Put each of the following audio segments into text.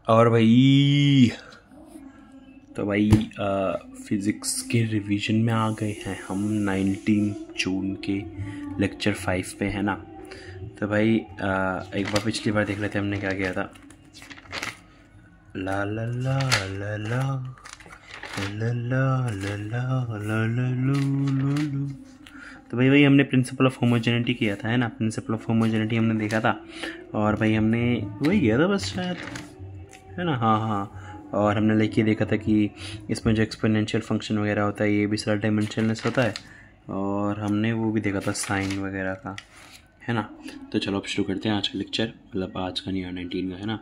और भाई तो भाई फिज़िक्स के रिवीजन में आ गए हैं हम 19 जून के लेक्चर 5 पे, है ना। तो भाई एक बार पिछली बार देख लेते हमने क्या किया था। ला ला ला ला ला ला ला ला ला ला ला। तो भाई हमने प्रिंसिपल ऑफ होमोजेनिटी किया था, है ना। प्रिंसिपल ऑफ होमोजेनिटी हमने देखा था और भाई हमने वही किया था बस शायद, है ना। हाँ। और हमने लेके देखा था कि इसमें जो एक्सपोनेंशियल फंक्शन वगैरह होता है ये भी सारा डायमेंशनलेस होता है, और हमने वो भी देखा था साइन वगैरह का, है ना। तो चलो अब शुरू करते हैं आज का लेक्चर, मतलब आज का नहीं 19 का, है ना।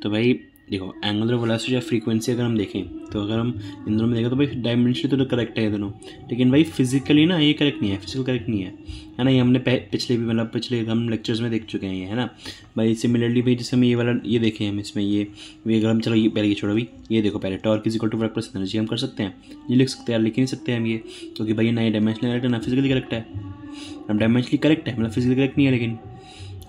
तो भाई देखो, एंगुलर वेलोसिटी या फ्रीक्वेंसी अगर हम देखें तो अगर हम इन दोनों में देखें तो भाई डायमेंशनली तो करेक्ट है ये दोनों, लेकिन भाई फिजिकली ना ये करेक्ट नहीं है, फिजिकल करेक्ट नहीं है ना। ये हमने पिछले हम लेक्चर्स में देख चुके हैं ये, है ना भाई। सिमिलरली भाई जैसे हम ये वाला ये देखें हम इसमें ये अगर हम चलो ये पहले ये छोड़ो भाई, ये देखो पहले torque is equal to work plus energy हम कर सकते हैं, ये लिख सकते हैं, लिख नहीं सकते हम ये, क्योंकि भाई ना ये डायमेंशनली करेक्ट है ना फिजिकली करेक्ट है। हम डायमेंशनली करेक्ट है मतलब फिजिकली करेक्ट नहीं है, लेकिन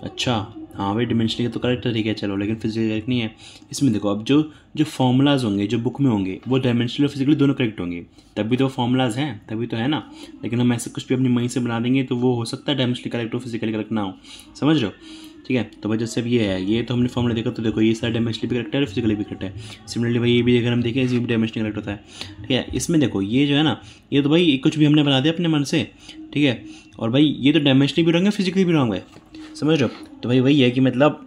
अच्छा हाँ भाई डायमेंशनली तो करेक्ट है, ठीक है चलो, लेकिन फिजिकली करेक्ट नहीं है। इसमें देखो अब जो फॉर्मूलाज होंगे जो बुक में होंगे वो डायमेंशनली और फिजिकली दोनों करेक्ट होंगे, तभी तो फॉर्मूलाज हैं, तभी तो, है ना। लेकिन हम ऐसे कुछ भी अपनी मई से बना देंगे तो वो हो सकता है डायमेंशनली करेक्ट हो फिजिकली करेक्ट ना हो, समझ रहे हो, ठीक है। तो भाई जैसे अब ये है, ये तो हमने फॉर्मूला देखा तो देखो ये सारा डायमेंशनली भी करेक्ट है और फिजिकली भी करेक्ट है। सिमिलरली भाई ये भी अगर हम देखें इसी भी डायमेंशनली करेक्ट होता है, ठीक है। इसमें देखो ये जो है ना, ये तो भाई कुछ भी हमने बना दिया अपने मन से, ठीक है। और भाई ये तो डायमेंशनली भी रॉन्ग है फिजिकली भी रॉन्ग है, समझ रहे हो। तो भाई वही है कि मतलब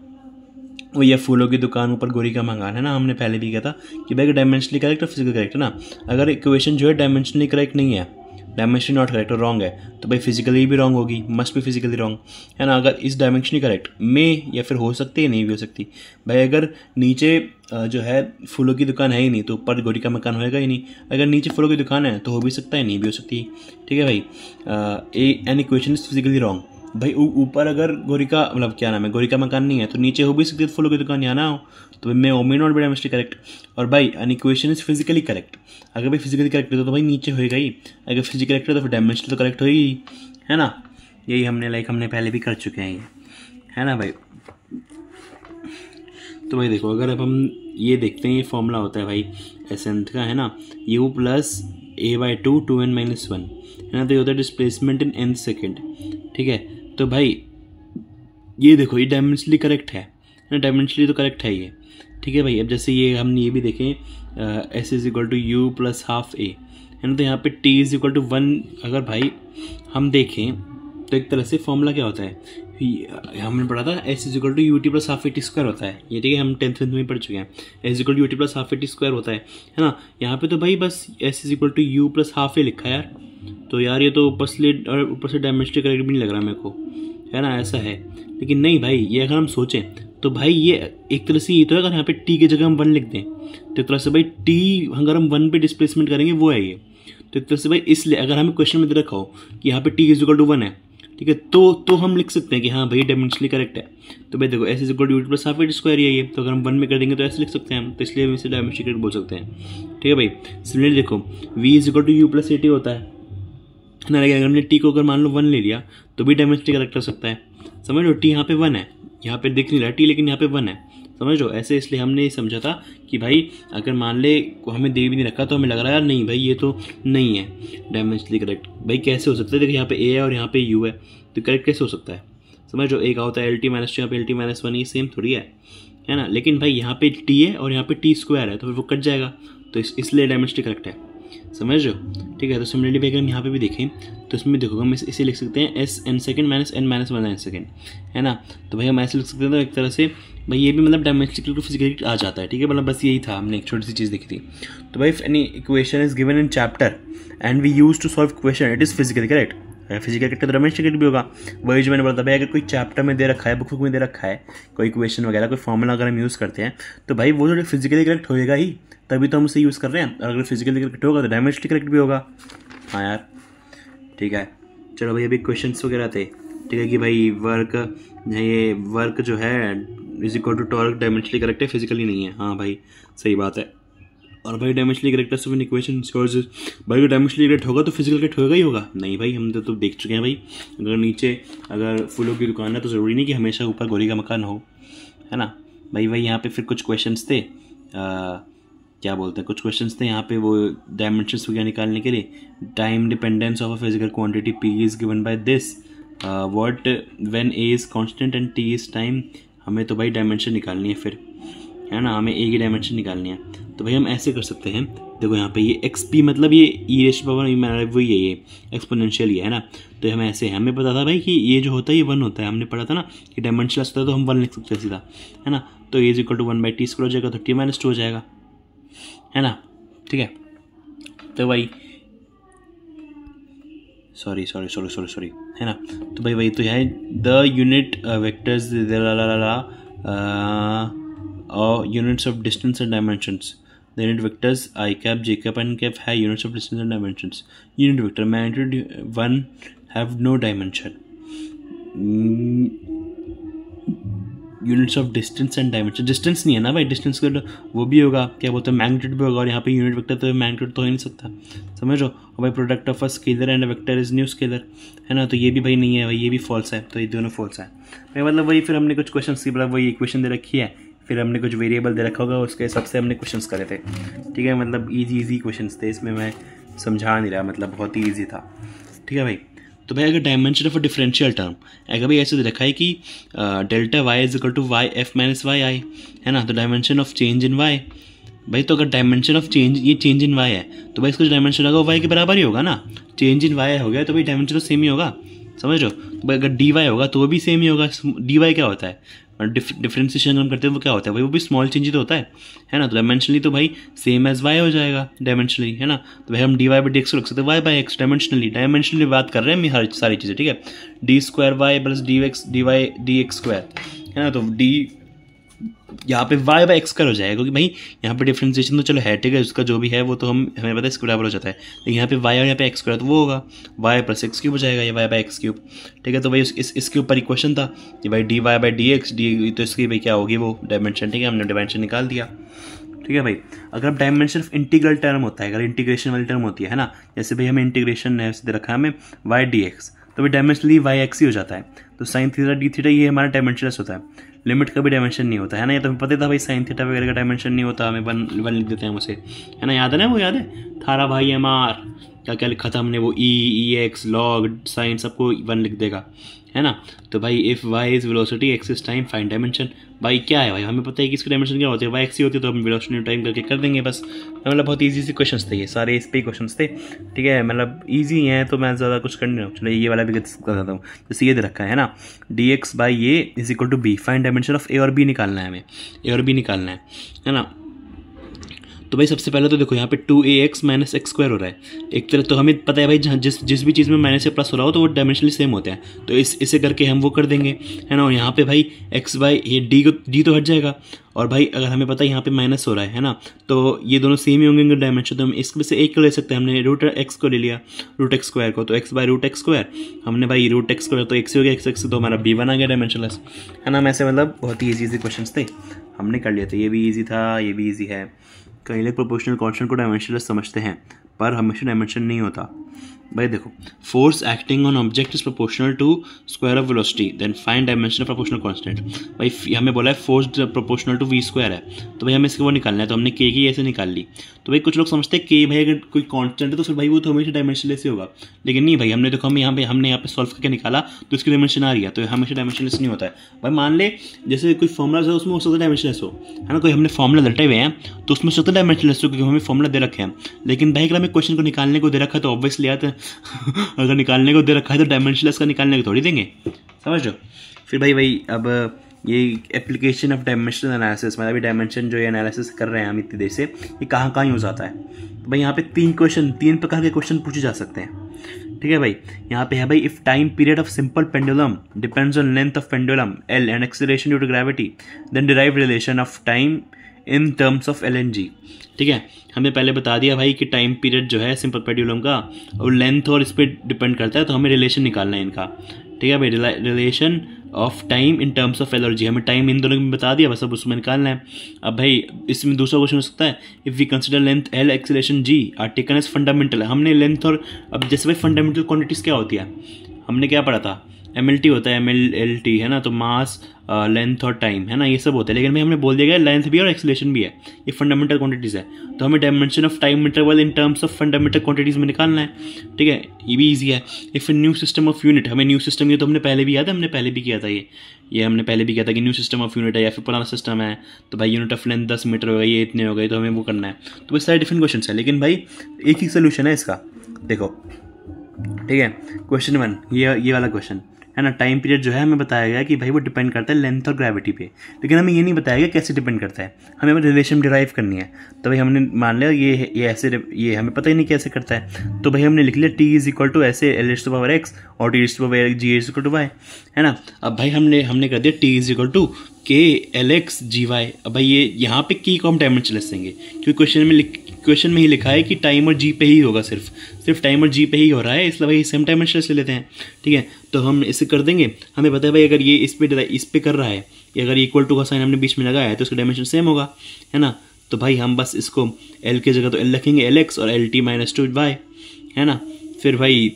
वो ये फूलों की दुकान ऊपर गोरी का मकान, है ना। हमने पहले भी किया था कि भाई डायमेंशनली करेक्ट और फिजिकली करेक्ट, है ना। अगर इक्वेशन जो है डायमेंशनली करेक्ट नहीं है, डायमेंशनली नॉट करेक्ट और रॉन्ग है, तो भाई फिजिकली भी रॉन्ग होगी, मस्ट भी फिजिकली रॉन्ग, है ना। अगर इस डायमेंशनली करेक्ट में या फिर हो सकती है नहीं भी हो सकती भाई। अगर नीचे जो है फूलों की दुकान है ही नहीं तो ऊपर गोरी का मकान होएगा ही नहीं। अगर नीचे फूलों की दुकान है तो हो भी सकता है नहीं भी हो सकती, ठीक है भाई। An equation is physically wrong भाई। ऊपर अगर गोरी का मतलब क्या नाम है गोरी का मकान नहीं है तो नीचे हो भी सकती है फूलों की दुकान, यहाँ ना हो, तो मैं oh may not be dimensionally correct. और भाई an equation is physically correct, अगर भाई फिजिकली करेक्ट है तो भाई नीचे होएगा ही, अगर फिजिकली करेक्ट है तो फिर डायमेंशनली तो करेक्ट होगी, है ना। यही हमने पहले भी कर चुके हैं ये, है ना भाई। तो भाई देखो अगर अब हम ये देखते हैं, ये फॉर्मूला होता है भाई एसेंट का, है ना, u प्लस a/2 2n-1, है ना। तो ये होता है डिस्प्लेसमेंट इन n सेकेंड, ठीक है। तो भाई ये देखो ये डायमेंशनली करेक्ट है ना, डायमेंशनली तो करेक्ट है ये, ठीक है भाई। अब जैसे ये हमने ये भी देखें s is equal to u plus half a, है ना। तो यहाँ पे t इज इक्वल टू 1 अगर भाई हम देखें तो एक तरह से फॉर्मूला क्या होता है, हमने पढ़ा था s is equal to u t plus half a t square होता है, ये ठीक है हम 10th में पढ़ चुके हैं। s equal to u t plus half a t square होता है ना। यहाँ पे तो भाई बस s is equal to u plus half a लिखा है यार, तो यार ये तो ऊपर से डायमेंशनली करेक्ट भी नहीं लग रहा मेरे को, है ना, ऐसा है। लेकिन नहीं भाई ये अगर हम सोचें तो भाई ये एक तरह से ये तो है, अगर यहाँ पे t की जगह हम 1 लिख दें तो एक तरह से भाई t अगर हम 1 पे डिस्प्लेसमेंट करेंगे वो है ये, तो एक तरह से भाई इसलिए अगर हमें क्वेश्चन में दे रखा हो कि यहाँ पे t इज इक्वल टू 1 है, ठीक है, तो हम लिख सकते हैं कि हाँ भाई डायमेंशनली करेक्ट है। तो भाई देखो s is equal to u plus half a square ये, तो अगर हम 1 में कर देंगे तो ऐसे लिख सकते हैं हम, तो इसलिए हम इसे डायमेंशनली करेक्ट बोल सकते हैं, ठीक है भाई। सिमिलरली देखो v is equal to u plus a t होता है ना, लेकिन अगर हमने t को अगर मान लो 1 ले लिया तो भी डायमेंशनली करेक्ट हो सकता है, समझ लो। t यहाँ पे 1 है, यहाँ पे दिख नहीं रहा t, लेकिन यहाँ पे 1 है, समझ लो। ऐसे इसलिए हमने ये समझा था कि भाई अगर मान ले हमें दे भी नहीं रखा तो हमें लग रहा है यार नहीं भाई ये तो नहीं है डायमेंशनली करेक्ट। भाई कैसे हो सकता है, देखो यहाँ पे a है और यहाँ पे u है, तो करेक्ट कैसे हो सकता है, समझ लो। एक होता है LT माइनस 2, यहाँ पे LT माइनस 1, ये सेम थोड़ी है ना। लेकिन भाई यहाँ पे t है और यहाँ पे t स्क्वायर है तो फिर वो कट जाएगा, तो इसलिए डायमेंशनली करेक्ट है, समझ रहे हो, ठीक है। तो सिमिलरली भाई अगर हम यहाँ पे भी देखें तो इसमें देखो हम इसे लिख सकते हैं s n second minus n minus 1 n second, है ना। तो भाई हम ऐसे लिख सकते हैं, तो एक तरह से भाई ये भी मतलब डायमेंशनली टू फिजिकली आ जाता है, ठीक है। मतलब बस यही था, हमने एक छोटी सी चीज़ देखी थी। तो भाई any equation is given in chapter and we use to solve question it is physically correct, physical correct तो डायमेंशनली करेक्ट भी होगा। वही जो मैंने बोला था भाई अगर कोई चैप्टर में दे रखा है, बुक में दे रखा है कोई इक्वेशन वगैरह, कोई फॉर्मूला अगर हम यूज़ करते हैं तो भाई वो जो फिजिकली करेक्ट होएगा ही, तभी तो हम उसे यूज़ कर रहे हैं। और अगर फिजिकली करेक्ट होगा तो डायमेंशनली करेक्ट भी होगा, हाँ यार, ठीक है। चलो भाई अभी क्वेश्चन वगैरह थे, ठीक है, कि भाई वर्क जो है is equal to torque dimensionally correct है फिजिकली नहीं है, हाँ भाई सही बात है। और भाई डायमेंशनली करेक्ट है, सो व्हेन इक्वेशन शोज भाई डायमेंशनली करेक्ट होगा तो फिजिकल करेक्ट होगा ही होगा, नहीं भाई हम तो देख चुके हैं भाई। अगर नीचे अगर फूलों की दुकान है तो ज़रूरी नहीं कि हमेशा ऊपर गोरी का मकान हो, है ना भाई। भाई यहाँ पे फिर कुछ क्वेश्चंस थे क्या बोलते हैं, कुछ क्वेश्चंस थे यहाँ पे वो डायमेंशंस वगैरह निकालने के लिए। Time dependence of a physical quantity P is given by this, what when A is constant and T is time. हमें तो भाई डायमेंशन निकालनी है फिर, है ना, हमें ए की डायमेंशन निकालनी है। तो भाई हम ऐसे कर सकते हैं, देखो यहाँ पे ये एक्स पी मतलब ये ई रेश पावर वही है, ये एक्सपोनेंशियल ही है ना। तो हम ऐसे, हमें पता था भाई कि ये जो होता है ये 1 होता है, हमने पढ़ा था ना कि डायमेंशनलेस होता है, तो हम 1 लिख सकते हैं सीधा, है ना। तो ए इज इक्वल टू 1/t² हो जाएगा, तो t-2 हो जाएगा, है ना, ठीक है। तो भाई सॉरी, है ना। तो भाई वही तो है, the unit vectors units of distance and dimensions. The unit vectors I cap, j cap and cap have units of distance and dimensions. Unit vector magnitude 1 have no dimension. Units of distance and dimension, distance नहीं है ना भाई, distance का वो भी होगा, क्या बोलते हैं, मैग्नीट्यूड भी होगा, और यहाँ पे यूनिट वेक्टर तो मैग्नीट्यूड तो हो ही नहीं सकता, समझ लो। और भाई product of a scalar and a vector is new scalar, है ना, तो ये भी भाई नहीं है भाई, ये भी फॉल्स है, तो ये दोनों फॉल्स है भाई। मतलब वही फिर हमने कुछ क्वेश्चन की मतलब वही इक्वेशन दे रखी है, फिर हमने कुछ वेरिएबल दे रखा होगा, उसके हिसाब से हमने क्वेश्चंस करे थे, ठीक है। मतलब ईजी क्वेश्चंस थे, इसमें मैं समझा नहीं रहा, मतलब बहुत ही ईजी था, ठीक है भाई। तो भाई अगर dimension of a differential term अगर भाई ऐसे दे रखा है कि delta y is equal to y f minus y i, है ना, तो dimension of change in y भाई, तो अगर डायमेंशन ऑफ चेंज ये चेंज इन वाई है तो भाई इसका जो डायमेंशन होगा वो वाई के बराबर ही होगा ना। चेंज इन वाई हो गया तो भाई डायमेंशन तो सेम ही होगा, समझ लो। तो भाई अगर डी वाई होगा तो वो भी सेम ही होगा। डी वाई क्या होता है, डिफ्रेंसिएशन हम करते हैं वो क्या होता है भाई, वो भी स्मॉल चेंज ही तो होता है ना। तो डायमेंशनली तो भाई सेम एज वाई हो जाएगा डायमेंशनली, है ना। तो भाई हम d y by d x रख सकते हैं, वाई बाई एक्स डायमेंशनली बात कर रहे हैं हम हर सारी चीज़ें, ठीक है। D square y plus d x d y d x square, है ना, तो डी यहाँ पे वाई बाई एक्स स्क्वायर हो जाएगा, क्योंकि भाई यहाँ पे डिफ्रेंसिएशन तो चलो है, ठीक है, उसका जो भी है वो तो हमें पता है इसके बराबर हो जाता है, लेकिन यहाँ पे वाई और यहाँ पे एक्स स्क्वायर तो वो होगा वाई प्लस एक्स क्यूब हो जाएगा, या वाई बाई एक्स क्यूब, ठीक है। तो भाई इसके ऊपर इक्वेशन था कि भाई d y by d x d, तो इसकी भाई क्या होगी वो डायमेंशन, ठीक है, हमने डायमेंशन निकाल दिया, ठीक है भाई। अगर डायमेंशन ऑफ इंटीग्रल टर्म होता है, अगर इंटीग्रेशन वाली टर्म होती है ना, जैसे भाई हमें इंटीग्रेशन है दे रखा है हमें वाई डी एक्स, तो भाई डायमेंशनली वाई एक्स ही हो जाता है। तो साइन थीटा डी थीटा ये हमारा डायमेंशनलेस होता है, लिमिट का भी डायमेंशन नहीं होता है ना। ये तो हमें पता था भाई साइन थीटा वगैरह का डायमेंशन नहीं होता, हमें वन लिख देते हैं उसे, है ना, याद है ना, वो याद है थारा भाई एम आर क्या क्या लिखा था हमने, वो ई एक्स लॉग साइन सबको 1 लिख देगा, है ना। तो भाई if y is velocity x is time find dimension, भाई क्या है भाई, हमें पता है कि इसकी डायमेंशन क्या होती है, वाई एक्स ही होती है, तो हम वेलोसिटी टाइम करके कर देंगे बस। मतलब बहुत ईजी क्वेश्चंस थे ये सारे, इस पे क्वेश्चंस थे, ठीक है, मतलब ईजी हैं, तो मैं ज़्यादा कुछ करने रहा हूँ। चलो ये वाला भी कर देता हूँ, जैसे ये दे रखा है ना, d x by A is equal to B, find dimension of A और बी निकालना है हमें, ए और बी निकालना है ना। तो भाई सबसे पहले तो देखो यहाँ पे 2ax माइनस एक्स स्क्वायर हो रहा है, एक तरह तो हमें पता है भाई जहाँ जिस भी चीज़ में माइनस से प्लस हो रहा हो तो वो डायमेंशनली सेम होते हैं, तो इसे करके हम वो कर देंगे, है ना। और यहाँ पे भाई एक्स बाई ये डी तो हट जाएगा, और भाई अगर हमें पता है यहाँ पे माइनस हो रहा है ना, तो ये दोनों सेम ही होंगे डायमेंशन, तो हम इसमें से एक को ले सकते हैं, हमने रूट एक्स को ले लिया, रूट एक्स स्क्वायर को, तो x by root x square हमने भाई रूट एक्स स्क्वायर तो एक्स हो गया, एक्स तो हमारा b1 आ गया डायमेंशनलेस, है ना। ऐसे मतलब बहुत ही ईजी क्वेश्चन थे, हमने कर लिया था, ये भी ईजी था, ये भी ईजी है। कई लोग प्रोपोर्शनल कांस्टेंट को डायमेंशनलेस समझते हैं, पर हमेशा डायमेंशन नहीं होता भाई। देखो force acting on object is proportional to square of velocity, then find dimension of proportional constant. भाई हमें बोला है force proportional to v square है, तो भाई हमें इसको वो निकालना है, तो हमने के की ऐसे निकाल ली। तो भाई कुछ लोग समझते हैं कि भाई अगर कोई कांस्टेंट है तो फिर भाई वो तो हमेशा डायमेंशनलेस ही होगा, लेकिन नहीं भाई, हमने देखो हमने यहाँ पे सॉल्व करके निकाला तो इसकी डायमेंशन आ रही है, तो हमेशा डायमेंशनलेस नहीं होता है भाई। मान ले जैसे कोई फॉर्मुला है उसमें हो सकता है डायमेंशनलेस हो, है ना, कोई हमने फॉर्मुला रटे हुए हैं तो उसमें हो सकता है डायमेंशनलेस हो, क्योंकि हमें फॉर्मुला दे रखे हैं, लेकिन भाई अगर हमें क्वेश्चन को निकालने को दे रखा है तो ऑब्वियसली आते हैं अगर निकालने को दे रखा है तो डायमेंशनलेस का निकालने को थोड़ी देंगे, समझ लो। फिर भाई अब ये एप्लीकेशन ऑफ डायमेंशनल एनालिसिस, मतलब डायमेंशन जो ये एनालिसिस कर रहे हैं हम इतनी देर से, ये कहाँ यूज़ आता है। तो भाई यहाँ पे 3 प्रकार के क्वेश्चन पूछे जा सकते हैं, ठीक है भाई। यहाँ पे है भाई if time period of simple pendulum depends on length of pendulum l and acceleration due to gravity, then derive relation of time in terms of LNG, ठीक है। हमें पहले बता दिया भाई कि टाइम पीरियड जो है सिंपल पेंडुलम का और लेंथ और इस पर डिपेंड करता है, तो हमें रिलेशन निकालना है इनका, ठीक है भाई। Relation of time in terms of LNG, हमें टाइम इन दोनों में बता दिया, बस अब उसमें निकालना है। अब भाई इसमें दूसरा क्वेश्चन हो सकता है if we consider length L acceleration G are taken as fundamental, हमने लेंथ और अब जैसे भाई फंडामेंटल क्वांटिटीज़ क्या होती है, हमने क्या पढ़ा था MLT होता है, MLT है ना, तो मास, लेंथ और टाइम है ना, ये सब होता है। लेकिन भाई हमने बोल दिया गया लेंथ भी और एक्सेलरेशन भी है, ये फंडामेंटल क्वांटिटीज़ है, तो हमें dimension of time interval in terms of fundamental quantities में निकालना है, ठीक है, ये भी ईजी है। If new system of unit, हमें न्यू सिस्टम, ये तो हमने पहले भी याद है, हमने पहले भी किया था ये हमने पहले भी किया था कि न्यू सिस्टम ऑफ यूनिट है या फिर पुराना सिस्टम है, तो भाई यूनिट ऑफ लेंथ 10 मीटर हो गई, ये इतने हो गए, तो हमें वो करना है। तो ये सारे डिफरेंट क्वेश्चन है, लेकिन भाई एक ही सोल्यूशन है इसका, देखो, ठीक है। क्वेश्चन 1, ये वाला क्वेश्चन है ना, टाइम पीरियड जो है हमें बताया गया कि भाई वो डिपेंड करता है लेंथ और ग्रेविटी पे, लेकिन हमें ये नहीं बताया गया कैसे डिपेंड करता है, हमें रिलेशन डिराइव करनी है। तो भाई हमने मान लिया ये ऐसे, ये हमें पता ही नहीं कैसे करता है, तो भाई हमने लिख लिया t इज इक्वल टू ऐसे l⁻x और t is g is equal to y, है ना। अब भाई हमने कर दिया t is equal to k lx gy। अब भाई ये यहाँ पे की को हम डायमेंशन लेंगे, क्योंकि क्वेश्चन में ही लिखा है कि टाइम और जी पे ही होगा, सिर्फ टाइम और जी पे ही हो रहा है, इसलिए भाई सेम डायमेंशन ले लेते हैं, ठीक है। तो हम इसे कर देंगे, हमें पता है भाई अगर ये इस पे कर रहा है, अगर इक्वल टू का साइन हमने बीच में लगाया है तो इसका डायमेंशन सेम होगा, है ना। तो भाई हम बस इसको l की जगह तो l रखेंगे lx और lt-2y, है ना। फिर भाई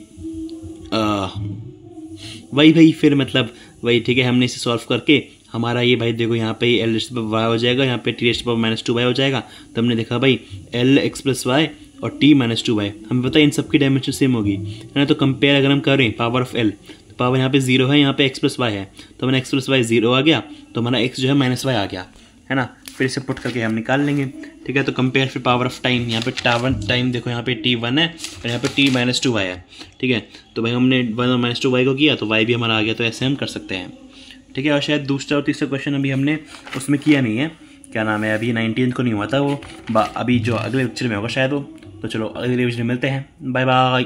वही फिर मतलब वही, ठीक है, हमने इसे सॉल्व करके हमारा ये भाई देखो यहाँ पे l⁻y हो जाएगा, यहाँ पे t⁻−2y हो जाएगा। तो हमने देखा भाई lx + y और t-2y, हमें पता है इन सब की डायमेंशन सेम होगी, है ना। तो कंपेयर अगर हम करें पावर ऑफ l, तो पावर यहाँ पे 0 है, यहाँ पे x + y है, तो मैंने x + y 0 आ गया, तो हमारा x जो है -y आ गया, है ना। फिर इसे पुट करके हम निकाल लेंगे, ठीक है। तो कंपेयर फिर पावर ऑफ टाइम, यहाँ पे टाइम देखो, यहाँ पे t1 है और यहाँ पे t-2y है, ठीक है। तो भाई हमने 1 - 2y को किया तो y भी हमारा आ गया, तो ऐसे हम कर सकते हैं, ठीक है। और शायद दूसरा और तीसरा क्वेश्चन अभी हमने उसमें किया नहीं है, क्या नाम है, अभी 19 को नहीं हुआ था वो, अभी जो अगले लेक्चर में होगा शायद वो। तो चलो अगले लेक्चर में मिलते हैं, बाय बाय।